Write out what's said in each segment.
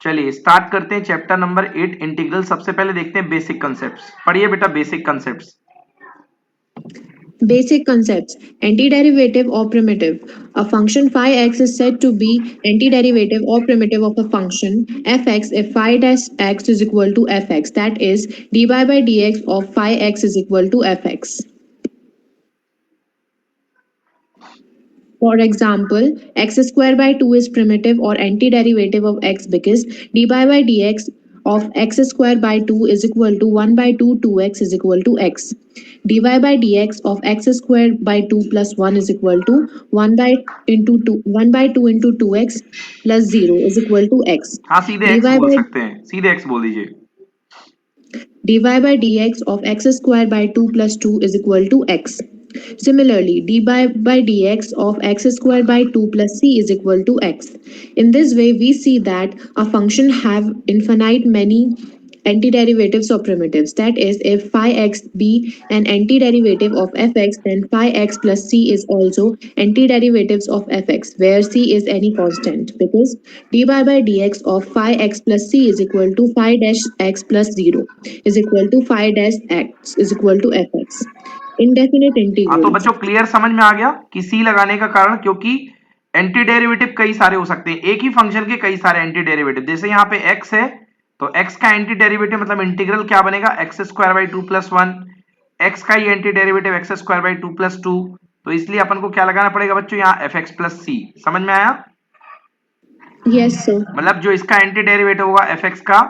चलिए स्टार्ट करते हैं चैप्टर नंबर 8 इंटीग्रल। सबसे पहले देखते हैं बेसिक कॉन्सेप्ट्स। पढ़िए बेटा basic concepts. Basic concepts. Antiderivative or primitive. A function phi x is said to be antiderivative or primitive of a function fx if phi dash x is equal to fx. That is, dy by dx of phi x is equal to fx. For example, x square by 2 is primitive or antiderivative of x because dy by dx of x square by 2 is equal to 1 by 2 2x is equal to x. dy by dx of x square by 2 plus 1 is equal to 1 by 1 by 2 into 2x plus 0 is equal to x. हाँ सीधे dy x by बोल सकते हैं, सीधे x बोल दीजिए। dy by dx of x square by 2 plus 2 is equal to x. Similarly, dy by dx of x square by 2 plus c is equal to x. In this way, we see that a function have infinite many antiderivatives or primitives. That is, if phi x be an antiderivative of fx, then phi x plus c is also antiderivatives of fx, where c is any constant, because dy by dx of phi x plus c is equal to phi dash x plus 0 is equal to phi dash x is equal to fx. Indefinite हाँ तो integrals. बच्चों clear समझ में आ गया कि सी लगाने का कारण, क्योंकि एंटी डेरिवेटिव कई सारे हो सकते हैं, एक ही फंक्शन के कई सारे एंटी डेरिवेटिव। जैसे यहाँ पे x है तो x का एंटी डेरिवेटिव मतलब इंटीग्रल क्या बनेगा, x square by 2 plus 1। X का ही antiderivative x square by 2 plus 2, तो इसलिए अपन को क्या लगाना पड़ेगा बच्चों, यहाँ एफ एक्स प्लस सी। समझ में आया? Yes, sir. मतलब जो इसका एंटी डेरिवेटिव होगा एफ एक्स का,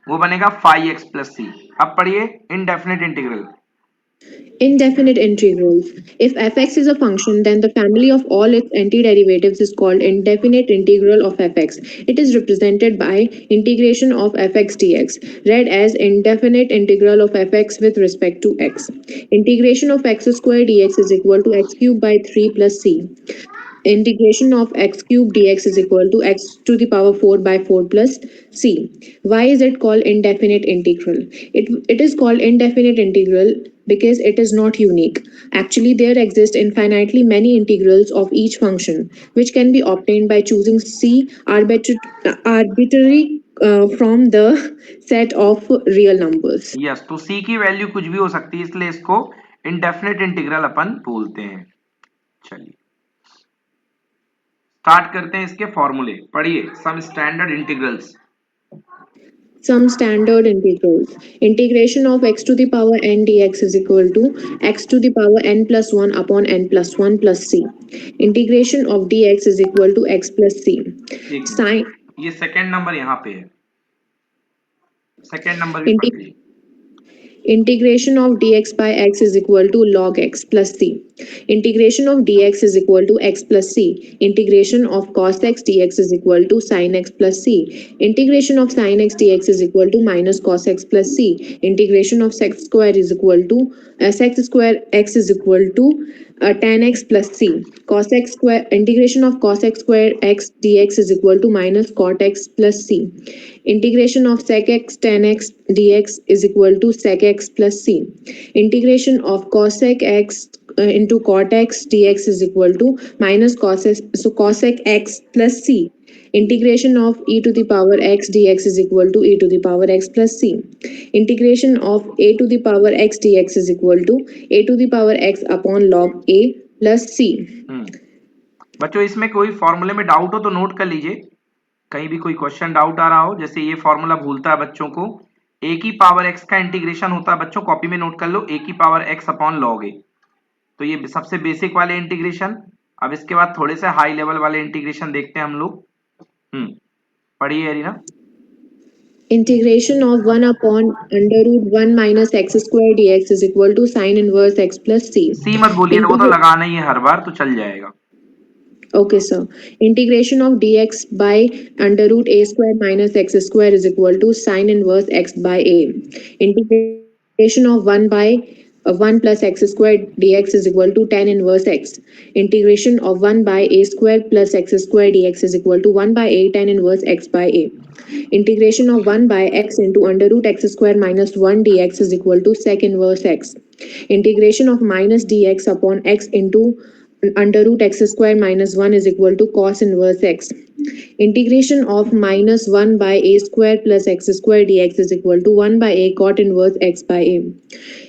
वो बनेगा फाई एक्स प्लस सी। अब पढ़िए indefinite integral. Indefinite integrals. If fx is a function, then the family of all its antiderivatives is called indefinite integral of fx. It is represented by integration of fx dx, read as indefinite integral of fx with respect to x. Integration of x square dx is equal to x cubed by 3 plus c. Integration of x cubed dx is equal to x to the power 4 by 4 plus c. Why is it called indefinite integral? It is called indefinite integral because it is not unique. Actually, there exist infinitely many integrals of each function, which can be obtained by choosing c arbitrary from the set of real numbers. Yes, तो सी की value कुछ भी हो सकती है, इसलिए इसको indefinite integral अपन बोलते हैं। चलिए स्टार्ट करते हैं इसके फॉर्मूले। पढ़िए some standard integrals. Some standard integrals. Integration of x to the power n dx is equal to x to the power n plus 1 upon n plus 1 plus c. Integration of dx is equal to x plus c. Sin ये second number यहाँ पे है, second number भी पढ़ लीजिए। Integration of dx by x is equal to log x plus c. Integration of dx is equal to x plus c. Integration of cos x dx is equal to sin x plus c. Integration of sin x dx is equal to minus cos x plus c. Integration of sec square is equal to sec square x is equal to tan x plus c. Cos x square integration of cos x square x dx is equal to minus cot x plus c. Integration of sec x tan x dx is equal to sec x plus c. Integration of cosec x into cot x dx is equal to minus cosec x plus c. Integration of e to the power x dx is equal to e to the power x plus c. Integration of a to the power x dx is equal to a to the power x upon log a plus c. बच्चों इसमें कोई फॉर्मूले में doubt हो तो note कर लीजिए, कहीं भी कोई क्वेश्चन डाउट आ रहा हो। जैसे ये फॉर्मूला भूलता है बच्चों को, ए की पावर एक्स का इंटीग्रेशन होता है बच्चों, कॉपी में नोट कर लो, ए की पावर एक्स अपॉन लॉग ए। तो ये सबसे बेसिक वाले इंटीग्रेशन। अब इसके बाद थोड़े से हाई लेवल वाले इंटीग्रेशन देखते हैं हम लोग। पढ़िए arena. Integration of 1 upon under root 1 minus x square dx is equal to sin inverse x plus c. सी मत बोलिए, वो तो लगाना ही है हर बार, तो चल जाएगा। Okay, sir. Integration of dx by under root a square minus x square is equal to sin inverse x by a. Integration of 1 by 1 plus x square dx is equal to tan inverse x. Integration of 1 by a square plus x square dx is equal to 1 by a tan inverse x by a. Integration of 1 by x into under root x square minus 1 dx is equal to sec inverse x. Integration of minus dx upon x into under root x square minus 1 is equal to cos inverse x. Integration of minus 1 by a square plus x square dx is equal to 1 by a cot inverse x by a.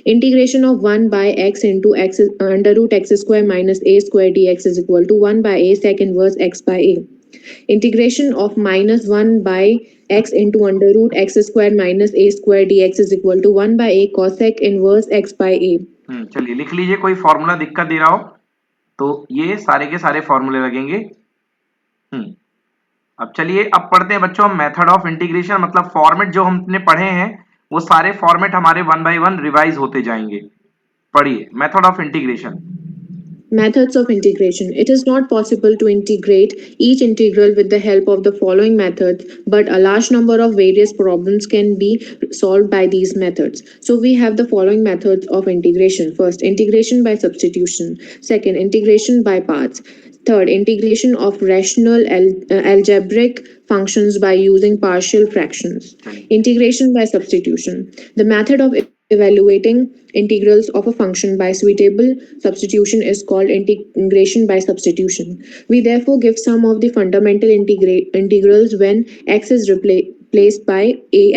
Integration of 1 by x into x under root x square minus a square dx is equal to 1 by a sec inverse x by a. Integration of minus 1 by x into under root x square minus a square dx is equal to 1 by a cosec inverse x by a. चलिए लिख लीजिए, कोई formula दिक्कत दे रहा हो तो ये सारे के सारे फॉर्मूले लगेंगे। अब चलिए अब पढ़ते हैं बच्चों मेथड ऑफ इंटीग्रेशन, मतलब फॉर्मेट जो हमने पढ़े हैं वो सारे फॉर्मेट हमारे वन बाय वन रिवाइज होते जाएंगे। पढ़िए method of integration. Methods of integration. It is not possible to integrate each integral with the help of the following methods, but a large number of various problems can be solved by these methods. So we have the following methods of integration. First, integration by substitution. Second, integration by parts. Third, integration of rational algebraic functions by using partial fractions. Integration by substitution. The method of evaluating integrals of a function by suitable substitution is called integration by substitution. We therefore give some of the fundamental integrals when x is replaced by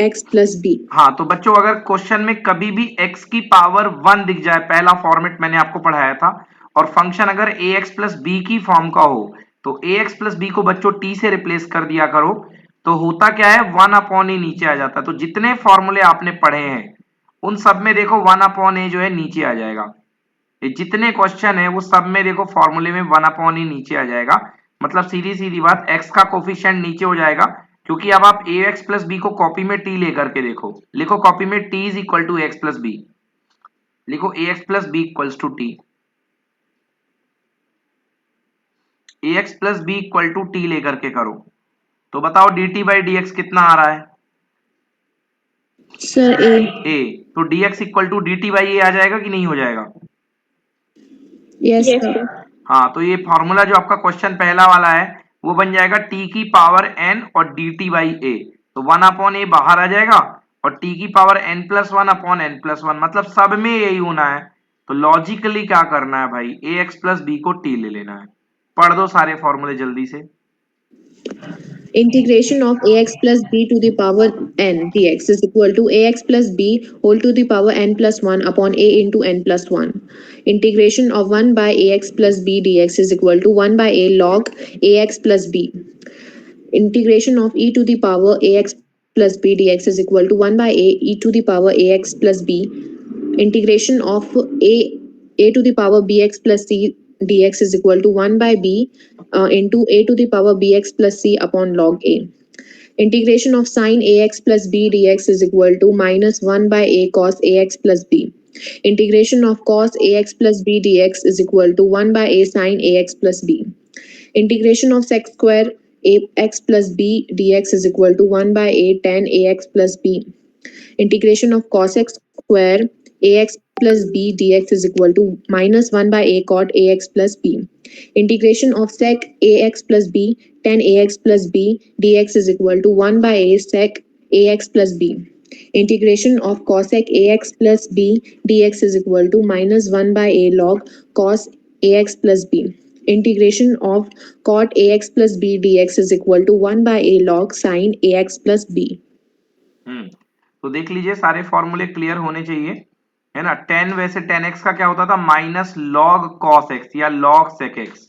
ax plus b. हाँ तो बच्चों अगर question में कभी भी x की power 1 दिख जाए, पहला फॉर्मेट मैंने आपको पढ़ाया था, और फंक्शन अगर ax प्लस बी की फॉर्म का हो तो ax प्लस बी को बच्चों t से रिप्लेस कर दिया करो, तो होता क्या है 1 अपॉन ए नीचे आ जाता है। तो जितने फॉर्मूले आपने पढ़े हैं उन सब में देखो 1 अपॉन ए जो है नीचे आ जाएगा। ये जितने क्वेश्चन है वो सब में देखो फॉर्मूले में 1 अपॉन ए नीचे आ जाएगा, मतलब सीधी सीधी बात x का कोफिशिएंट नीचे हो जाएगा, क्योंकि अब आप ax प्लस बी को कॉपी में t लेकर के देखो, लिखो कॉपी में t is equal to x plus B, लिखो ax plus B equals to t, ax plus B equal to t लेकर के करो तो बताओ dt बाई dx कितना आ रहा है सर a, तो dx equal to dt by a आ जाएगा कि नहीं हो जाएगा? Yes sir. हाँ तो ये फॉर्मूला जो आपका क्वेश्चन पहला वाला है वो बन जाएगा t की पावर n और dt बाई a, तो 1 अपॉन ए बाहर आ जाएगा और t की power n plus one upon n plus one, मतलब सब में यही होना है। तो लॉजिकली क्या करना है भाई, ax प्लस बी को t ले लेना है। पढ़ दो सारे फॉर्मूले जल्दी से। Integration of ax plus b to the power n dx is equal to ax plus b whole to the power n plus 1 upon a into n plus 1. Integration of 1 by ax plus b dx is equal to 1 by a log ax plus b. Integration of e to the power ax plus b dx is equal to 1 by a e to the power ax plus b. Integration of a to the power bx plus c dx is equal to 1 by b into a to the power bx plus c upon log a. Integration of sine ax plus b dx is equal to minus 1 by a cos ax plus b. Integration of cos ax plus b dx is equal to 1 by a sine ax plus b. Integration of sec square ax plus b dx is equal to 1 by a tan ax plus b. Integration of cos x square ax plus b dx is equal to minus 1 by a cot ax plus b. Integration of sec ax plus b tan ax plus b dx is equal to 1 by a sec ax plus b. Integration of cosec ax plus b dx is equal to minus 1 by a log cos ax plus b. Integration of cot ax plus b dx is equal to 1 by a log sin ax plus b. तो देख लीजिए सारे फॉर्मूले clear होने चाहिए, है ना। Ten वैसे टेन एक्स का क्या होता था, माइनस लॉग कॉस एक्स या लॉग सेक एक्स,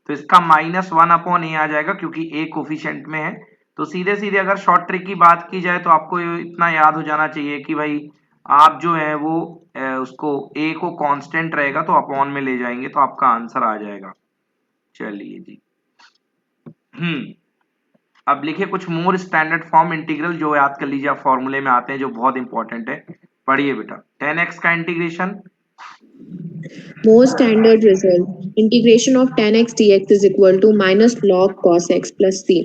तो इसका माइनस 1 अपॉन ए आ जाएगा क्योंकि ए कोफिशिएंट में है। तो सीधे सीधे अगर शॉर्ट ट्रिक की बात की जाए तो आपको इतना याद हो जाना चाहिए कि भाई आप जो है वो उसको ए को कांस्टेंट रहेगा तो अपॉन में ले जाएंगे तो आपका आंसर आ जाएगा। चलिए जी, अब लिखिए कुछ मोर स्टैंडर्ड फॉर्म इंटीग्रल जो याद कर लीजिए, आप फॉर्मूले में आते हैं जो बहुत इंपॉर्टेंट है। पढ़िए बेटा 10x का integration. More standard result. Integration of tan x dx is equal to minus log cos x plus c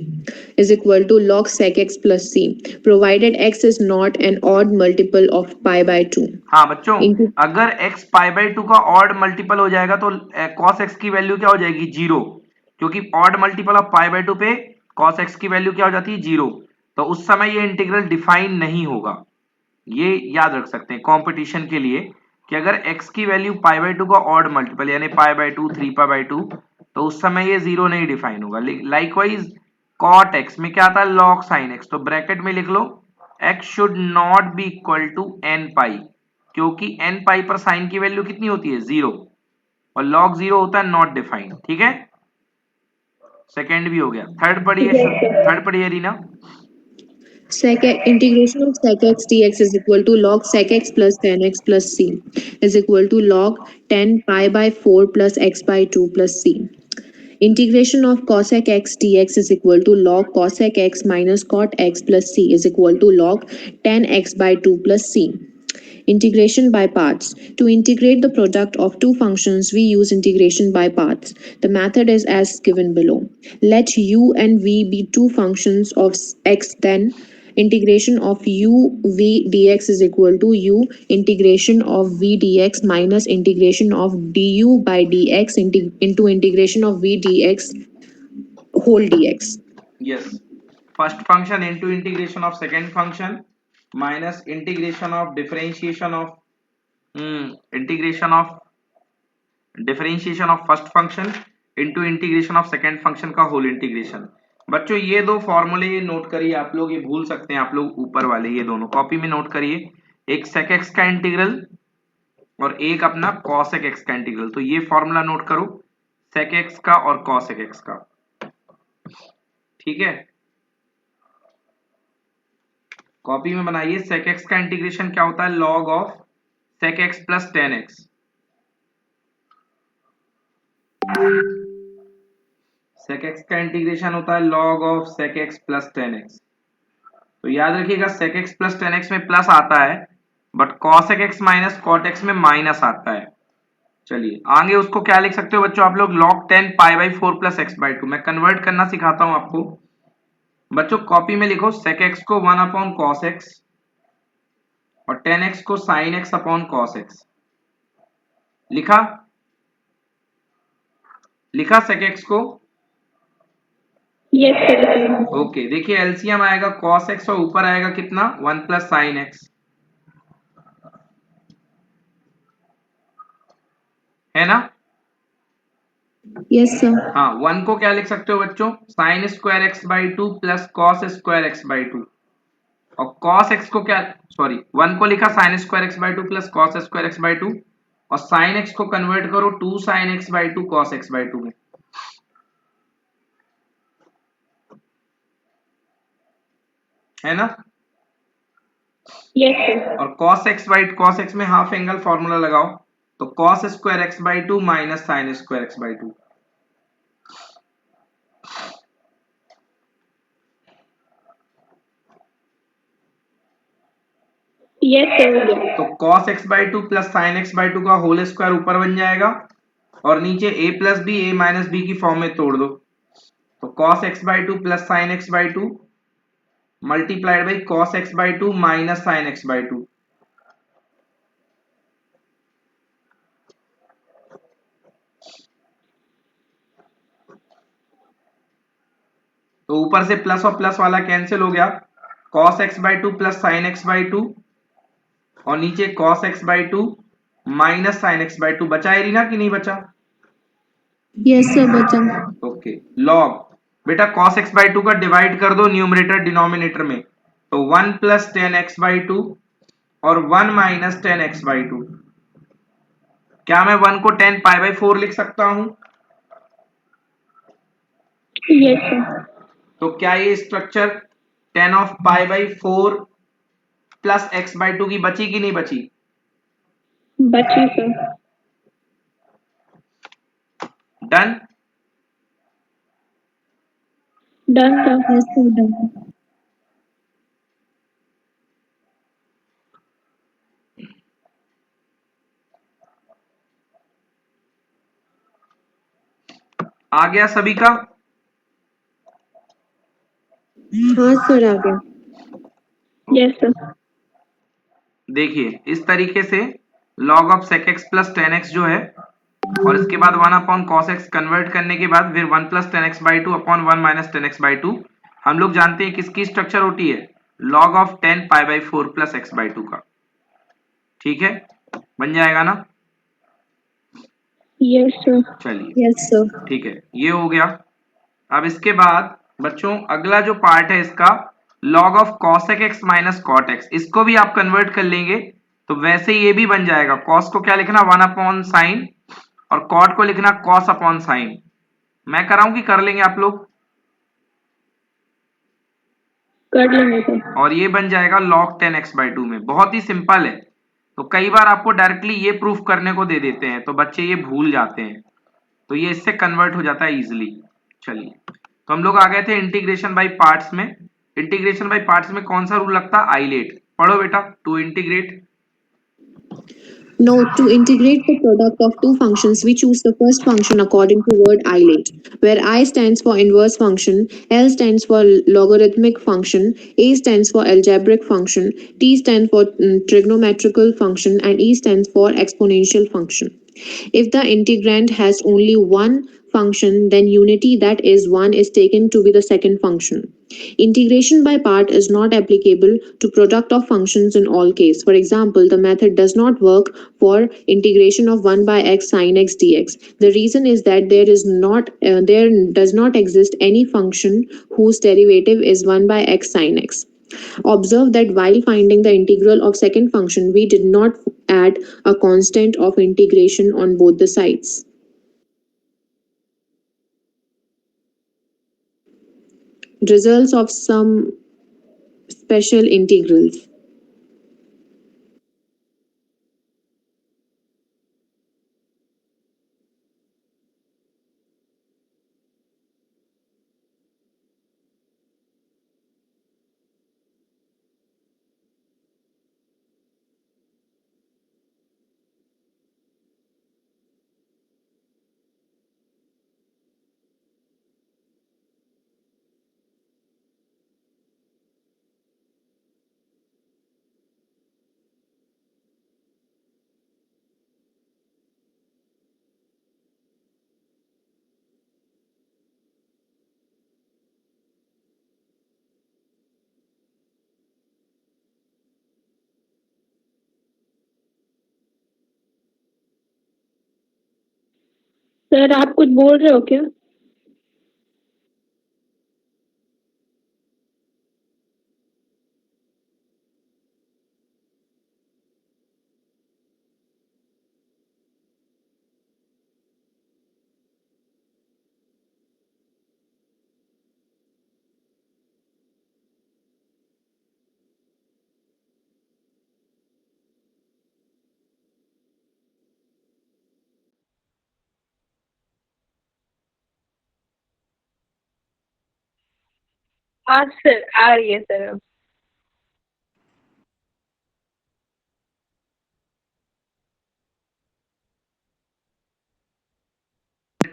is equal to log sec x plus c, provided x is not an odd multiple of pi by 2. हाँ बच्चों, अगर x pi by 2 का odd multiple हो जाएगा तो cos x की value क्या हो जाएगी, 0, क्योंकि odd multiple of pi by 2 पे cos x की वैल्यू क्या हो जाती है, 0। तो उस समय ये इंटीग्रल डिफाइन नहीं होगा, ये याद रख सकते हैं कंपटीशन के लिए कि अगर x की वैल्यू पाई बाई 2 का ऑड मल्टीपल यानी पाई बाई 2, 3 पाई बाई 2, तो उस समय ये 0 नहीं डिफाइन होगा। लाइकवाइज कॉट एक्स में क्या आता है लॉग साइन एक्स, तो ब्रैकेट में लिख लो x should not be equal to n pi, क्योंकि एन पाई पर साइन की वैल्यू कितनी होती है 0 और लॉग 0 होता है नॉट डिफाइंड। ठीक है, सेकेंड भी हो गया। थर्ड पढ़िए, Yes, sir. थर्ड पढ़िए Reena. Integration of sec x dx is equal to log sec x plus tan x plus c is equal to log 10 pi by 4 plus x by 2 plus c. Integration of cosec x dx is equal to log cosec x minus cot x plus c is equal to log 10x by 2 plus c. Integration by parts. To integrate the product of two functions, we use integration by parts. The method is as given below. Let u and v be two functions of x, then integration of u v dx is equal to u integration of v dx minus integration of du by dx into integration of v dx whole dx. Yes, first function into integration of second function minus integration of differentiation of integration of differentiation of first function into integration of second function का whole integration. बच्चों ये दो फॉर्मूले note करिए आप लोग, ये भूल सकते हैं आप लोग ऊपर वाले, ये दोनों कॉपी में नोट करिए, एक sec x का इंटीग्रल और एक अपना cosec x का इंटीग्रल। तो ये फॉर्मूला नोट करो sec x का और cosec x का। ठीक है, कॉपी में बनाइए। sec x का इंटीग्रेशन क्या होता है log of sec x plus tan x। sec x का इंटीग्रेशन होता है log of sec x plus tan x। तो याद रखिएगा sec x plus tan x में प्लस आता है but cosec x minus cot x में माइनस आता है। चलिए आगे उसको क्या लिख सकते हो बच्चों आप लोग, log 10 pi by 4 plus x by 2। मैं कन्वर्ट करना सिखाता हूं आपको बच्चों, कॉपी में लिखो sec x को 1 अपॉन cos x और tan x को sin x upon cos x। लिखा लिखा sec x को। Yes, sir. ओके, देखिए एलसीएम आएगा cos x और ऊपर आएगा कितना 1 प्लस sin x, है ना। Yes, sir. हाँ, 1 को क्या लिख सकते हो बच्चों, sine square x by 2 plus cos square x by 2। और cos x को क्या, सॉरी 1 को लिखा sin square x by 2 plus cos square x by 2 और sin x को कन्वर्ट करो 2 sin x by 2 cos x by 2 में, है ना। Yes, sir. और cos x में हाफ एंगल फॉर्मूला लगाओ, तो cos square x by 2 minus sin square x by 2। Yes, sir. तो cos x by 2 plus sin x by 2 का whole square ऊपर बन जाएगा और नीचे a plus B a minus B की फॉर्म में तोड़ दो, तो cos x by 2 plus sin x by 2 multiplied by cos x by 2 minus sin x by 2। तो ऊपर से प्लस और प्लस वाला कैंसिल हो गया, cos x by 2 plus sin x by 2 और नीचे cos x by 2 minus sin x by 2। बचा है रीना कि नहीं बचा। Yes, sir, बचा. ओके, लॉग बेटा cos x बाई 2 का डिवाइड कर दो न्यूमरेटर डिनोमिनेटर में, तो 1 प्लस टेन एक्स बाई 2 और 1 माइनस टेन एक्स बाई 2। क्या मैं 1 को 10 पाई बाई 4 लिख सकता हूं। Yes, sir. तो क्या ये structure 10 of pi by 4 plus x by 2 की बची कि नहीं बची। बची, sir. Done. Done, sir. Yes, sir, done. आ गया सभी का। हाँ सर, आ गया. Yes, sir. देखिए इस तरीके से log of sec x plus ten x जो है और इसके बाद 1 अपॉन cos x कन्वर्ट करने के बाद फिर 1 plus ten x by 2 upon 1 minus ten x by 2। हम लोग जानते हैं किसकी स्ट्रक्चर होती है, log of 10 pi by 4 plus x by 2 का। ठीक है, बन जाएगा ना। Yes, sir. चलिए Yes, sir. ठीक है, ये हो गया। अब इसके बाद बच्चों अगला जो पार्ट है इसका log of cosec x minus cot x, इसको भी आप कन्वर्ट कर लेंगे तो वैसे ये भी बन जाएगा। cos को क्या लिखना 1 अपॉन साइन और cot को लिखना cos अपॉन साइन। मैं कराऊं कि कर लेंगे आप लोग? कर लेंगे सर। और ये बन जाएगा log 10x/2 में। बहुत ही सिंपल है। तो कई बार आपको डायरेक्टली ये प्रूफ करने को दे देते हैं तो बच्चे ये भूल जाते हैं, तो ये इससे कन्वर्ट हो जाता है इजिली। चलिए, तो हम लोग आ गए थे इंटीग्रेशन बाय पार्ट्स में। इंटीग्रेशन बाय पार्ट्स में कौन सा रूल लगता है? आइलेट। पढ़ो बेटा, to integrate. Note: to integrate the product of two functions, we choose the first function according to word isolate, where I stands for inverse function, L stands for logarithmic function, A stands for algebraic function, T stands for trigonometrical function, and E stands for exponential function. If the integrand has only one function, then unity, that is 1, is taken to be the second function. Integration by part is not applicable to product of functions in all cases. For example, the method does not work for integration of 1 by x sin x dx. The reason is that there does not exist any function whose derivative is 1 by x sin x. Observe that while finding the integral of second function, we did not add a constant of integration on both the sides. Results of some special integrals. Sir आप कुछ बोल रहे हो क्या? हाँ sir, आ रही है sir अब।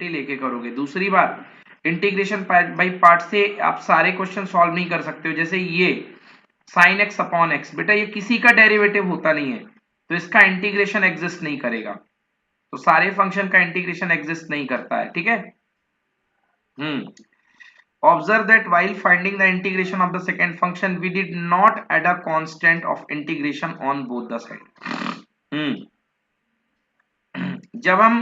लेके करोगे। दूसरी बात, इंटीग्रेशन बाई पार्ट से आप सारे क्वेश्चन सॉल्व नहीं कर सकते हो। जैसे ये साइन एक्स अपॉन एक्स, बेटा ये किसी का डेरिवेटिव होता नहीं है, तो इसका इंटीग्रेशन एग्जिस्ट नहीं करेगा। तो सारे फंक्शन का इंटीग्रेशन एग्जिस्ट नहीं करता है, ठीक है। Observe that while finding the integration of the second function, we did not add a constant of integration on both the side. जब हम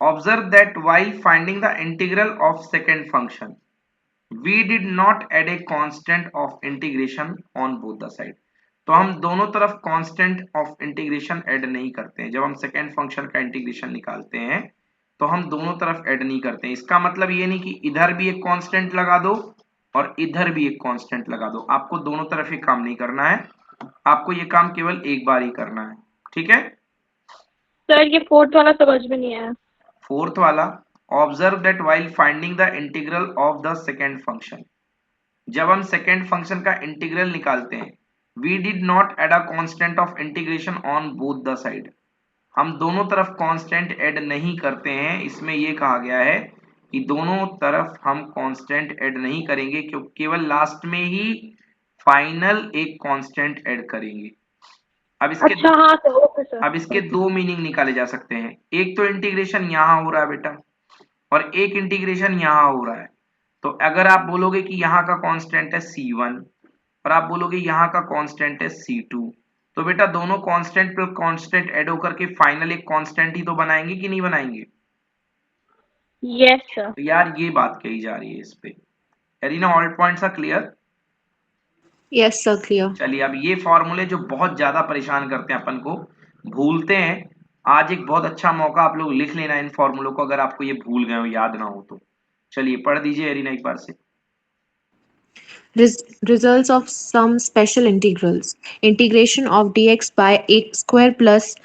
observe that while finding the integral of second function, we did not add a constant of integration on both the side. तो हम दोनों तरफ constant of integration add नहीं करते हैं। जब हम सेकेंड फंक्शन का इंटीग्रेशन निकालते हैं तो हम दोनों तरफ ऐड नहीं करते हैं। इसका मतलब ये नहीं कि इधर भी एक कांस्टेंट लगा दो और इधर भी एक कांस्टेंट लगा दो। आपको दोनों तरफ ये काम नहीं करना है, आपको ये काम केवल एक बार ही करना है, ठीक है। सर ये फोर्थ वाला समझ में नहीं आया। फोर्थ वाला, observe that while finding the integral of the second function, जब हम सेकेंड फंक्शन का इंटीग्रल निकालते हैं, we did not add a constant of integration on both the side. हम दोनों तरफ कांस्टेंट ऐड नहीं करते हैं। इसमें यह कहा गया है कि दोनों तरफ हम कांस्टेंट ऐड नहीं करेंगे, क्योंकि केवल लास्ट में ही फाइनल एक कांस्टेंट ऐड करेंगे। अब इसके अच्छा हाँ सर, ओके सर। अब इसके दो मीनिंग निकाले जा सकते हैं। एक तो इंटीग्रेशन यहां हो रहा है बेटा, और एक इंटीग्रेशन यहां हो रहा है। तो अगर आप बोलोगे कि यहाँ का कांस्टेंट है C1 और आप बोलोगे यहाँ का कांस्टेंट है C2, तो बेटा दोनों कांस्टेंट पे कांस्टेंट ऐड होकर के फाइनल एक कांस्टेंट ही तो बनाएंगे कि नहीं बनाएंगे? Yes sir. तो यार ये बात कही जा रही है इस पे। एरिना all points are clear? Yes, sir, clear. चलिए अब ये फॉर्मूले जो बहुत ज्यादा परेशान करते हैं अपन को, भूलते हैं, आज एक बहुत अच्छा मौका, आप लोग लिख लेना इन फॉर्मूलों को अगर आपको ये भूल गए हो, याद ना हो तो। चलिए पढ़ दीजिए एरिना एक बार से। Results of some special integrals. Integration of dx by x square plus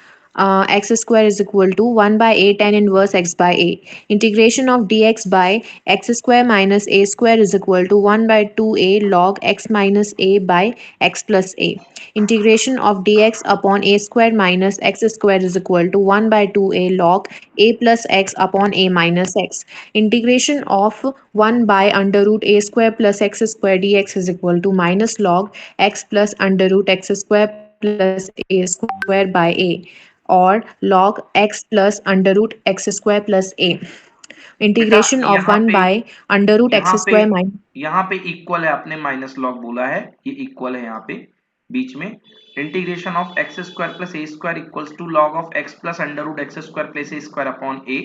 x square is equal to 1 by a tan inverse x by a. Integration of dx by x square minus a square is equal to 1 by 2a log x minus a by x plus a. Integration of dx upon a square minus x square is equal to 1 by 2a log a plus x upon a minus x. Integration of 1 by under root a square plus x square dx is equal to minus log x plus under root x square plus a square by a, or log x plus under root x square plus a. बेटा Integration of यहाँ 1 पे, by under root x यहाँ पे, square minus. यहाँ पे equal है, आपने minus log बोला है, ये इक्वल है यहाँ पे बीच में। Integration of x square plus A square equals to log of x plus under root x square plus A square upon a.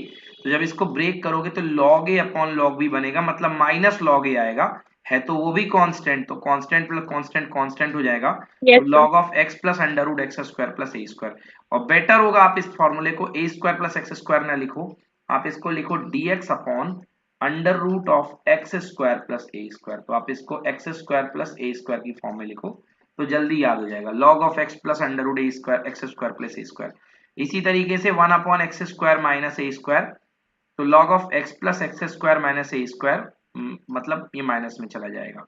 तो जब इसको ब्रेक करोगे तो log a upon log b बनेगा, मतलब माइनस लॉग ए आएगा, है तो वो भी कांस्टेंट, तो कांस्टेंट प्लस कांस्टेंट कांस्टेंट हो जाएगा। तो Yes, sir. Log of x plus under root x square plus A square. और बेटर होगा आप इस फॉर्मूले को A square plus x square ना लिखो, आप इसको लिखो dx upon under root of x square plus A square. तो आप इसको एक्स स्क्वायर प्लस ए स्क्वायर की फॉर्म में लिखो तो जल्दी याद हो जाएगा। Log of x plus under root A square x square plus A square. इसी तरीके से 1 अपॉन एक्स स्क्वायर माइनस ए स्क्वायर, तो log of x plus x square minus A square, मतलब ये माइनस में चला जाएगा।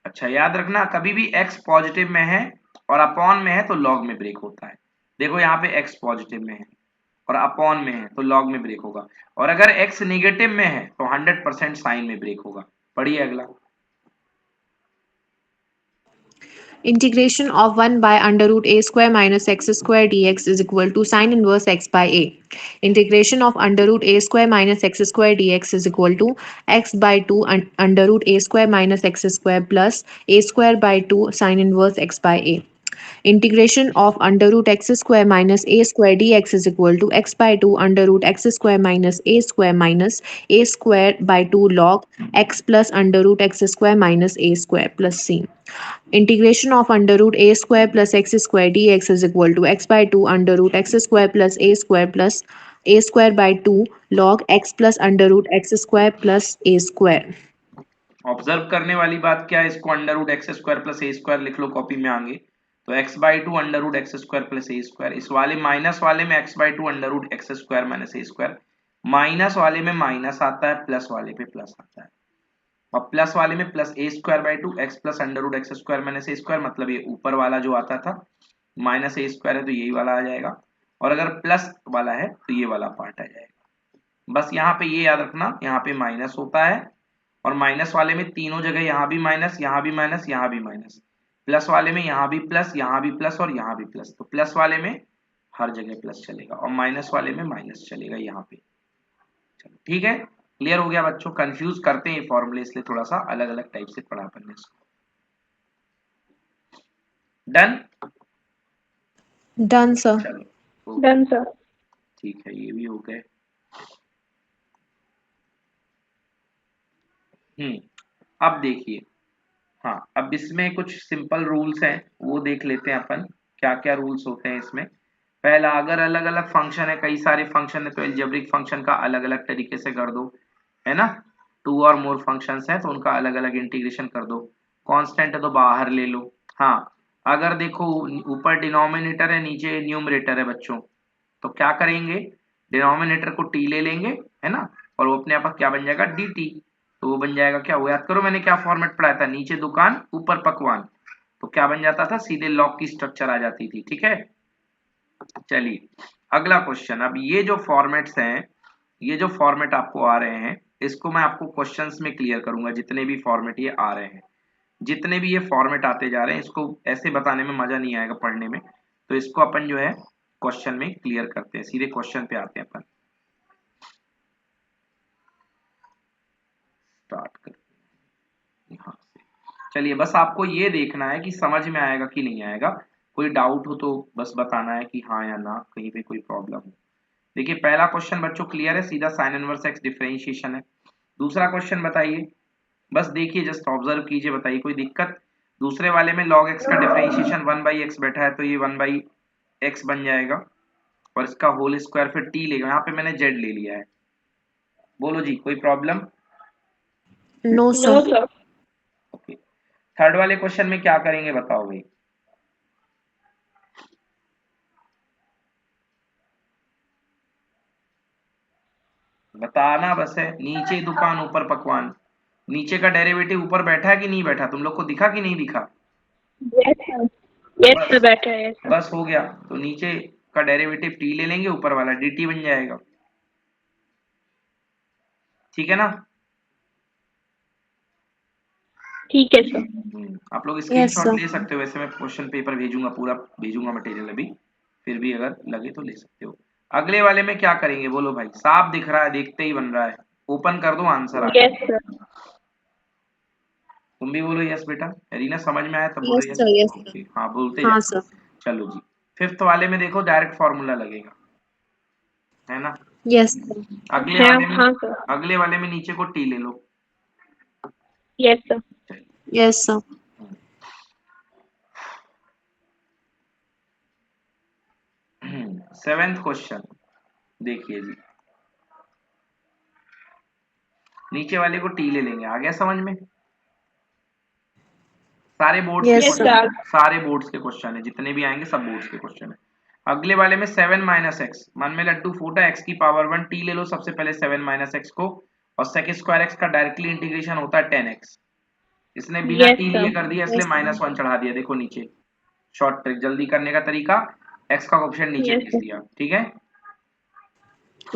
अच्छा याद रखना, कभी भी x पॉजिटिव में है और अपॉन में है तो लॉग में ब्रेक होता है। देखो यहाँ पे x पॉजिटिव में है और अपॉन में है तो लॉग में ब्रेक होगा, और अगर x नेगेटिव में है तो 100% साइन में ब्रेक होगा। पढ़िए अगला। Integration of 1 by under root a square minus x square dx is equal to sine inverse x by a. Integration of under root a square minus x square dx is equal to x by 2 under root a square minus x square plus a square by 2 sine inverse x by a. Integration of under root x square minus a square dx is equal to x by 2 under root x square minus a square by 2 log x plus under root x square minus a square plus c. Integration of under root a square plus x square dx is equal to x by 2 under root x square plus a square by 2 log x plus under root x square plus a square. Observe करने वाली बात क्या है, इसको under root x square plus ए square लिख लो copy में आगे, तो x by two under root x square plus A square. इस वाले माइनस वाले में x by two under root x square minus A square, minus वाले में माइनस आता है, प्लस वाले पे प्लस आता है, और प्लस वाले में plus A square by two x plus under root x square minus A square, मतलब ये ऊपर वाला जो आता था माइनस ए स्क्वायर है तो यही वाला आ जाएगा, और अगर प्लस वाला है तो ये वाला पार्ट आ जाएगा। बस यहाँ पे ये याद रखना, यहाँ पे माइनस होता है, और माइनस वाले में तीनों जगह यहाँ भी माइनस, यहाँ भी माइनस, यहाँ भी माइनस, प्लस वाले में यहाँ भी प्लस, यहाँ भी प्लस और यहाँ भी प्लस, तो प्लस वाले में हर जगह प्लस चलेगा और माइनस वाले में माइनस चलेगा यहाँ पे। चलो ठीक है, क्लियर हो गया बच्चों? कंफ्यूज करते हैं ये फॉर्मूले, इसलिए थोड़ा सा अलग अलग टाइप से पढ़ा अपन ने इसको। डन? Done, sir. चलो डन सर। ठीक है, ये भी हो गए। अब देखिए, हाँ अब इसमें कुछ सिंपल रूल्स हैं वो देख लेते हैं अपन, क्या क्या रूल्स होते हैं इसमें। पहला, अगर अलग अलग फंक्शन है, कई सारे फंक्शन है, तो एल्जेब्रिक फंक्शन का अलग अलग तरीके से कर दो, है ना। 2 और मोर फंक्शंस हैं तो उनका अलग अलग इंटीग्रेशन कर दो। कांस्टेंट है तो बाहर ले लो। हाँ, अगर देखो ऊपर डिनोमिनेटर है नीचे न्यूमरेटर है बच्चों, तो क्या करेंगे, डिनोमिनेटर को टी ले लेंगे, है ना, और वो अपने आप क्या बन जाएगा, डी टी। तो वो बन जाएगा क्या, वो याद करो मैंने क्या फॉर्मेट पढ़ाया था, नीचे दुकान ऊपर पकवान, तो क्या बन जाता था, सीधे लॉग की स्ट्रक्चर आ जाती थी। ठीक है, चलिए अगला क्वेश्चन। अब ये जो फॉर्मेट्स हैं, ये जो फॉर्मेट आपको आ रहे हैं, इसको मैं आपको क्वेश्चंस में क्लियर करूंगा, जितने भी फॉर्मेट ये आ रहे हैं, जितने भी ये फॉर्मेट आते जा रहे हैं, इसको ऐसे बताने में मजा नहीं आएगा पढ़ने में, तो इसको अपन जो है क्वेश्चन में क्लियर करते हैं, सीधे क्वेश्चन पे आते हैं अपन। स्टार्ट करते हैं यहाँ से। चलिए बस आपको ये देखना है कि समझ में आएगा कि नहीं आएगा, कोई डाउट हो तो बस बताना है कि हाँ या ना, कहीं पे कोई प्रॉब्लम हो। देखिए पहला क्वेश्चन बच्चों क्लियर है, सीधा साइन इनवर्स एक्स डिफरेंशिएशन है। दूसरा क्वेश्चन बताइए, बस देखिए, जस्ट ऑब्जर्व कीजिए, बताइए कोई दिक्कत। दूसरे वाले में log x का डिफरेंशिएशन 1/x बैठा है तो ये 1/x बन जाएगा और इसका होल स्क्वायर फिर t लेगा, यहाँ पे मैंने z ले लिया है। बोलो जी, कोई problem? No, sir. No sir. Okay, third वाले क्वेश्चन में क्या करेंगे बताओ भाई। बताना बस है, नीचे दुकान ऊपर पकवान। नीचे का डेरिवेटिव ऊपर बैठा है कि नहीं बैठा, तुम लोग को दिखा कि नहीं दिखा? Yes sir. यस सर, बस बैठा है। Yes sir. बस हो गया, तो नीचे का डेरिवेटिव t ले लेंगे, ऊपर वाला dt बन जाएगा। ठीक है ना? ठीक है सर। आप लोग Yes, स्क्रीनशॉट sir. ले सकते हो, वैसे मैं क्वेश्चन पेपर भेजूंगा, पूरा भेजूंगा मटेरियल अभी, फिर भी अगर लगे तो ले सकते हो। अगले वाले में क्या करेंगे बोलो भाई, साफ दिख रहा है, देखते ही बन रहा है, ओपन कर दो, आंसर आ यस जाएगा। सर। तुम भी बोलो यस बेटा, एरिना समझ में आया तब बोलो Yes, yes. sir. Yes, sir. Okay, हाँ बोलते हाँ, जाओ। sir. चलो जी, फिफ्थ वाले में देखो डायरेक्ट फॉर्मूला लगेगा, है ना? Yes, sir. अगले है। वाले में, हाँ सर। अगले वाले में नीचे को टी ले लो। Yes sir. Yes, sir. Seventh question देखिए जी, नीचे वाले को टी ले लेंगे, आ गया समझ में? सारे बोर्ड्स के Yes, yes sir. Question, sir. सारे बोर्ड्स के क्वेश्चन है, जितने भी आएंगे सब बोर्ड्स के क्वेश्चन है। अगले वाले में 7 माइनस एक्स, मन में लड्डू फूटा, x की पावर 1 टी ले लो सबसे पहले 7 माइनस एक्स को, और सेक स्क्वायर एक्स का डायरेक्टली इंटीग्रेशन होता है 10x। इसने बिना यस टी लिए सर। कर दिया, इसलिए Yes, sir. -1 चढ़ा दिया, देखो नीचे। शॉर्ट ट्रिक जल्दी करने का तरीका, x का ऑप्शन नीचे यस भेज सर। दिया, ठीक है?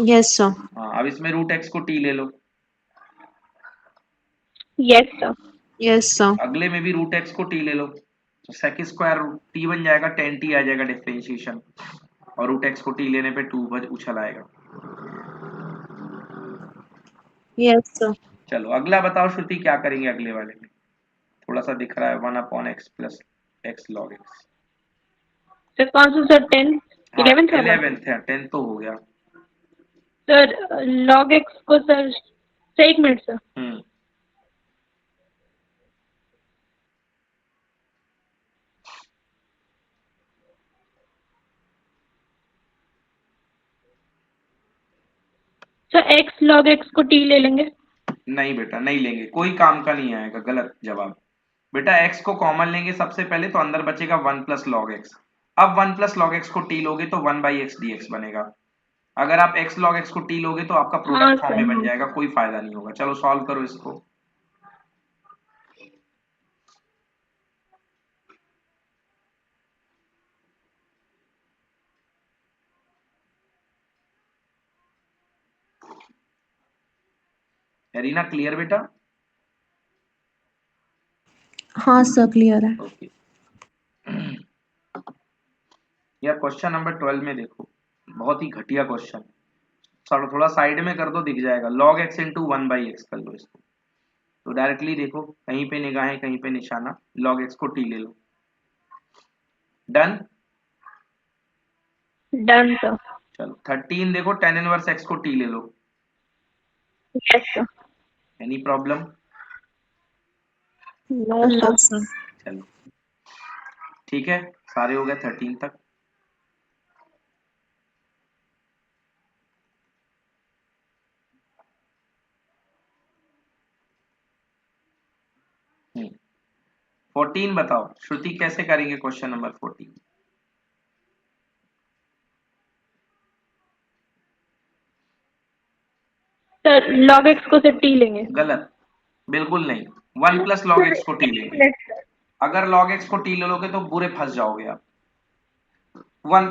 Yes, sir. हाँ, अब इसमें रूट x को टी ले लो। Yes sir. Yes, sir. अगले में भी रूट x को टी ले लो, तो सेक स्क्वायर टी बन जाएगा, 10t आ जाएगा डिफरेंशिएशन, और रूट x को टी लेने पे 2 बज उछल आएगा। Yes, sir. चलो अगला बताओ श्रुति, क्या करेंगे अगले वाले में? थोड़ा सा दिख रहा है 1/x plus x log x। Sir कौन सा सर? 10 हाँ 11th वाला 11th है, 10 तो हो गया। सर। लॉग एक्स को सर एक minute sir. Sir x log x को टी ले लेंगे। नहीं बेटा नहीं लेंगे, कोई काम का नहीं आएगा, गलत जवाब। बेटा x को कॉमन लेंगे सबसे पहले, तो अंदर बचेगा 1 प्लस लॉग एक्स। अब 1 प्लस लॉग एक्स को टी लोगे तो 1/x dx बनेगा। अगर आप x log x को टी लोगे तो आपका हाँ प्रोडक्ट फॉर्म में सर। बन जाएगा, कोई फायदा नहीं होगा। चलो सॉल्व करो इसको। एरिना क्लियर बेटा? हाँ, sir. Clear है. ओके, या क्वेश्चन नंबर 12 में देखो, बहुत ही घटिया क्वेश्चन, थोड़ा साइड में कर दो, दिख जाएगा। log x इंटू 1/x कर लो इसको, तो डायरेक्टली देखो, कहीं पे निगाहें कहीं पे निशाना, log x को टी ले लो। डन? Done sir. चलो 13 देखो, tan इनवर्स x को टी ले लो। Yes sir. Any problem? No No, sir. sir. चलो ठीक है, सारे हो गए 13 तक। हम्म 14 बताओ श्रुति, कैसे करेंगे question number 14? Sir log x को सर टी लेंगे। गलत, बिल्कुल नहीं, 1 प्लस लॉग एक्स को टी एक लेंगे। Minute sir. अगर log x को टी ले लोगे तो बुरे फंस जाओगे आप। 1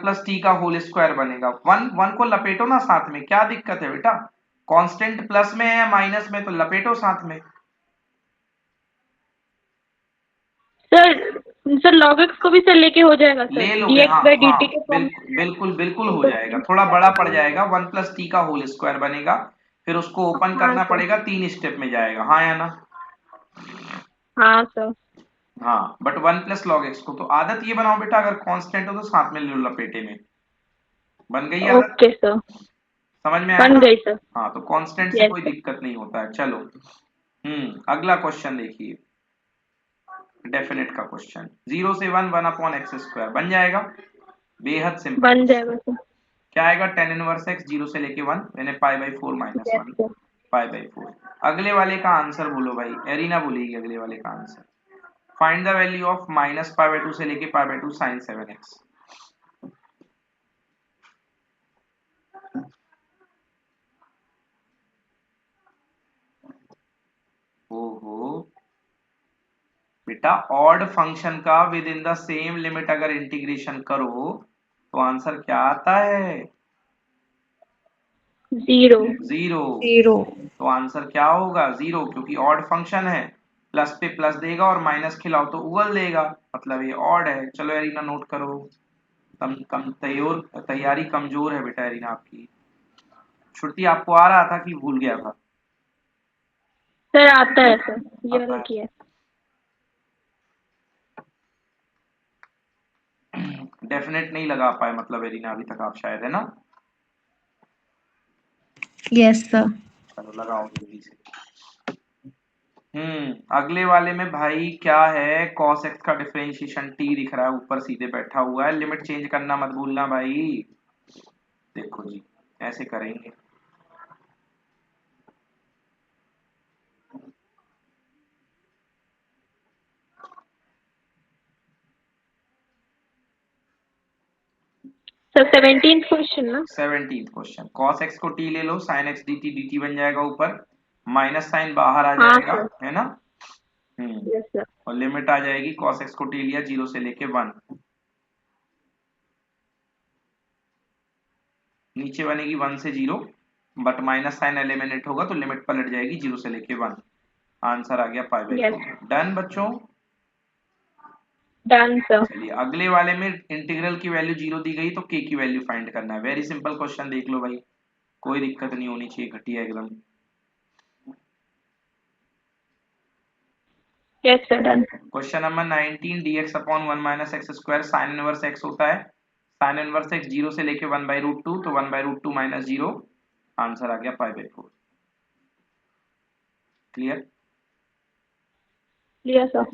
प्लस टी का होल स्क्वायर बनेगा, 1 को लपेटो ना साथ में, क्या दिक्कत है बेटा? कांस्टेंट प्लस में है या माइनस में, तो लपेटो साथ में। सर सर लॉग एक्स को भी सर लेके हो जाएगा सर, ले लोगे, dx हाँ बाई हाँ, dt के फॉर्म बिल्कुल बिल्कुल बिल्कुल में हो तो। जाएगा, थोड़ा बड़ा पड़ जाएगा, 1 प्लस टी का होल स्क्वायर बनेगा, फिर उसको ओपन हाँ करना सर। पड़ेगा, 3 स्टेप में जाएगा, हाँ या ना? हाँ सर। हाँ, बट 1 प्लस लॉग एक्स को तो आदत ये बनाओ बेटा, अगर कांस्टेंट हो तो साथ में ले लो लपेटे में। बन गई आदत? Okay sir. समझ में आया बन ना? गई सर। हाँ, तो कांस्टेंट से यस कोई सर। दिक्कत नहीं होता है। चलो अगला क्वेश्चन देखिए, डेफिनेट का क्वेश्चन, 0 से 1 1 अपॉन एक्स स्क्वायर बन जाएगा, बेहद सिंपल। बन जाएगा सर। क्या आएगा, tan इनवर्स x 0 से लेके 1 यानी π/4 माइनस यस 1 सर। π/4। अगले वाले का आंसर बोलो भाई, एरिना बोलेगी अगले वाले का answer. Find the value of -π/2 से लेके π/2 sin 7x। ओहो बेटा, ऑड फंक्शन का within the same limit अगर इंटीग्रेशन करो तो आंसर क्या आता है, 0। 0। तो आंसर क्या होगा, 0, क्योंकि ऑड फंक्शन है, प्लस पे प्लस देगा और माइनस खिलाओ तो उगल देगा, मतलब ये ऑड है। चलो एरिना नोट करो, कम तैयारी कमजोर है बेटा एरिना आपकी। श्रुति आपको आ रहा था कि भूल गया था? सर आता है सर, ये आता वाला है। किया है। डेफिनेट नहीं लगा पाए मतलब एरिना अभी तक आप शायद, है ना? Yes sir. चलो लगाओ जल्दी से। अगले वाले में भाई क्या है, cos x का डिफरेंशिएशन t दिख रहा है ऊपर सीधे बैठा हुआ है, लिमिट चेंज करना मत भूलना भाई। देखो जी ऐसे करेंगे, सर 17th क्वेश्चन ना। 17th क्वेश्चन, cos x को t ले लो, sin x dt बन जाएगा ऊपर, माइनस साइन बाहर आ हाँ जाएगा, सर। है ना? हम्म यस सर। और लिमिट आ जाएगी, cos x को t लिया 0 से लेके 1, नीचे बनेगी 1 से 0, बट माइनस साइन एलिमिनेट होगा तो लिमिट पलट जाएगी 0 से लेके 1। आंसर आ गया यस। π/4। डन बच्चों। Done sir. चलिए अगले वाले में इंटीग्रल की वैल्यू 0 दी गई तो k की वैल्यू फाइंड करना है। वेरी सिंपल क्वेश्चन, देख लो भाई, कोई दिक्कत नहीं होनी चाहिए, घटिया एकदम। Yes sir done. Question number 19, dx upon 1 minus x square sine inverse x होता है, साइन इनवर्स x 0 से लेके 1/√2 तो 1/√2 माइनस 0, आंसर आ गया π/4। क्लियर? लिया सर।